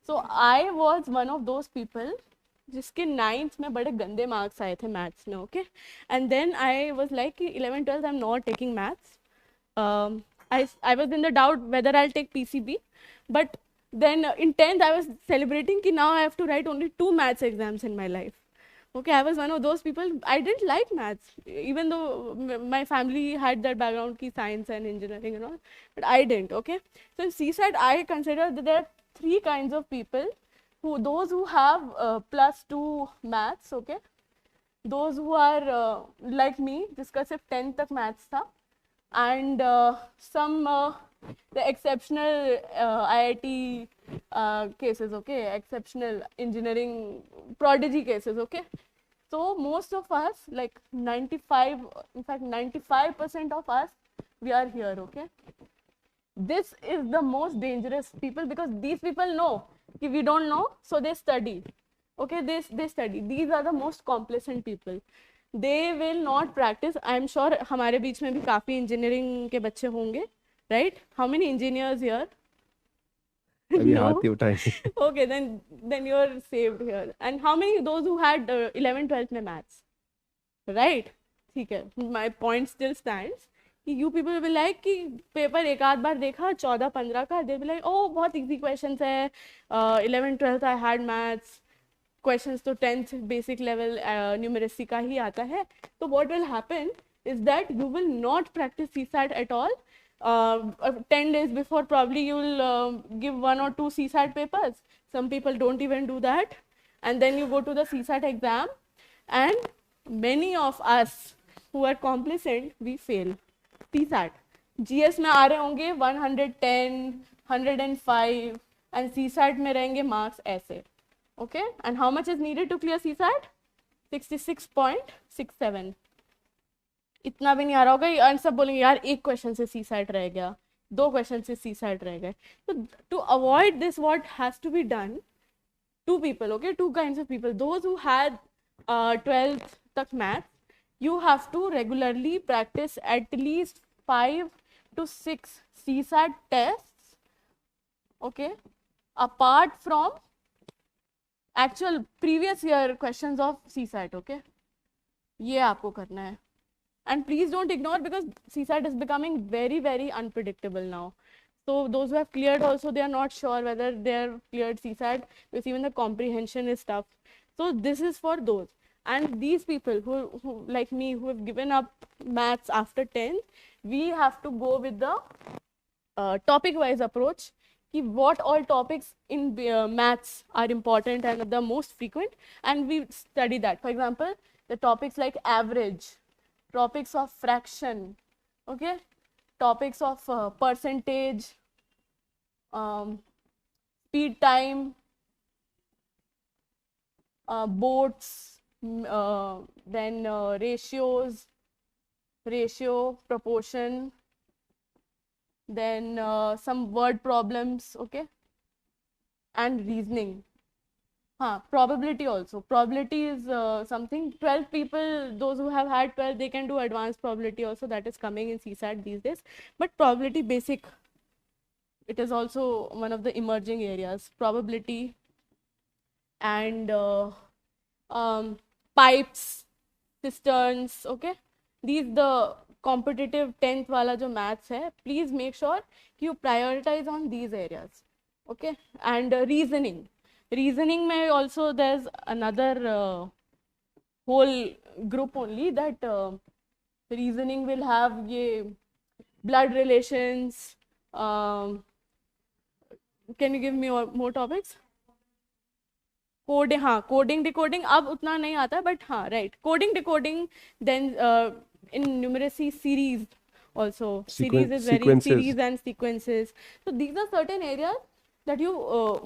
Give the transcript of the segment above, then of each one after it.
So I was one of those people जिसके 9th में बड़े गंदे मार्क्स आए थे मैथ्स में, okay. And then I was like कि 11th 12th I am not taking maths. I was in the doubt whether I'll take PCB, but then in 10th I was celebrating कि now I have to write only 2 maths exams in my life. Okay, I was one of those people. I didn't like maths, even though my family had that background ki science and engineering and all, but I didn't. Okay, so in CSAT I consider that there are 3 kinds of people. Those who have +2 maths, okay, those who are like me जिसका सिर्फ 10th तक maths था, and some the exceptional IIT cases, okay, exceptional engineering prodigy cases, okay. So most of us, like 95, in fact 95% of us, we are here, okay. This is the most dangerous people, because these people know कि we don't know, so they study, okay. They study. These are the most complacent people. They will not practice. I am sure हमारे बीच में भी काफी engineering के बच्चे होंगे, right? How many engineers here? अभी No? हाथ नहीं उठाए. Okay, then you are saved here. And how many those who had 11th 12th में maths, right? ठीक है. My point still stands. You people will like कि पेपर एक आध बार देखा 14-15 का, they will like, oh बहुत easy questions है, 11th 12th I had maths, questions तो 10th basic level numeracy का ही आता है. तो what will happen is that you will not practice CSAT at all. 10 days before probably you will give 1 or 2 CSAT papers. Some people don't even do that, and then you go to the CSAT exam, and many of us who are complacent, we fail CSAT. GS में आ रहे होंगे 110, 105, and CSAT में रहेंगे marks ऐसे. Okay, and how much is needed to clear CSAT? 66.67. इतना भी नहीं आ रहा होगा, और सब बोलेंगे यार एक क्वेश्चन से CSAT रह गया, 2 क्वेश्चन से CSAT रह गए. So to avoid this, what has to be done? 2 people, okay, 2 kinds of people. Those who had 12th tak math, you have to regularly practice at least 5 to 6 CSAT tests, okay, apart from actual previous year questions of CSAT, okay. ये आपको करना है. And please don't ignore, because CSAT is becoming very, very unpredictable now. So those who have cleared also, they are not sure whether they have cleared CSAT, because even the comprehension is tough. So this is for those. And these people who like me, who have given up maths after 10, we have to go with the topic-wise approach. What all topics in maths are important and the most frequent, and we study that. For example, the topics like average, topics of fraction, okay, topics of percentage, speed time, boats, then ratios, ratio, proportion, then some word problems, okay, and reasoning. Probability also. Probability is something 12 people, those who have had 12, they can do advanced probability also, that is coming in CSAT these days. But probability basic, it is also one of the emerging areas. Probability and pipes, cisterns, okay. These the competitive 10th wala jo maths hai, please make sure you prioritize on these areas, okay. And reasoning. Reasoning may also, there's another whole group only, that reasoning will have ye blood relations. Can you give me more topics? Coding, coding, decoding अब उतना नहीं आता, but right, coding, decoding, then in numeracy series also. Series is very, Sequences. series and sequences. So these are certain areas that you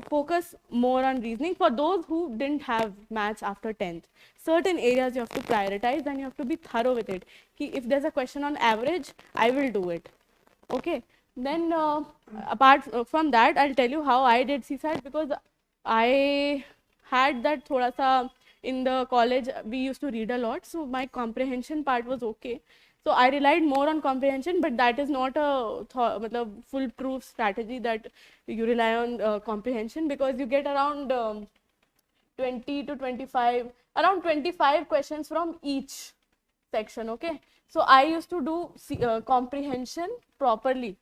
focus more on reasoning. For those who didn't have maths after 10th, certain areas you have to prioritize, and you have to be thorough with it. If there's a question on average, I will do it, okay. Then apart from that, I'll tell you how I did CSAT, because I had that thoda sa in the college, we used to read a lot, so my comprehension part was okay. So I relied more on comprehension, but that is not a foolproof strategy that you rely on comprehension, because you get around 20 to 25, around 25 questions from each section, okay? So I used to do comprehension properly.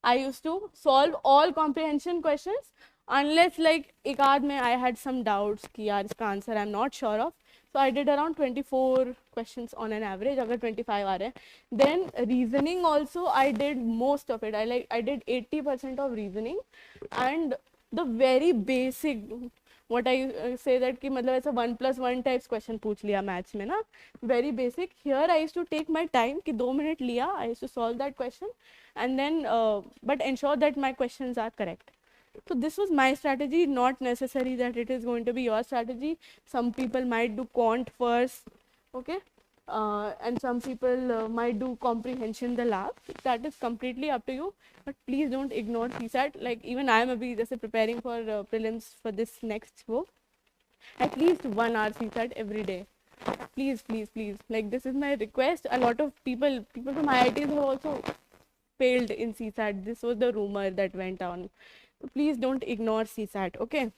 I used to solve all comprehension questions, unless like ekad mein I had some doubts ki yaar iska answer I'm not sure of. So I did around 24 questions on an average, agar 25 aa rahe. Then reasoning also I did most of it. I did 80% of reasoning, and the very basic, what I say that कि मतलब ऐसा 1+1 types question पूछ लिया maths में ना, very basic. Here I used to take my time कि 2 minute लिया, I used to solve that question, and then but ensure that my questions are correct. So this was my strategy, not necessary that it is going to be your strategy. Some people might do quant first, okay, and some people might do comprehension the last. That is completely up to you, but please don't ignore CSAT. Like even I am just preparing for prelims for this next book. At least 1 hour CSAT every day. Please, please, please. Like this is my request. A lot of people from IITs have also failed in CSAT. This was the rumor that went on. So please don't ignore CSAT, okay?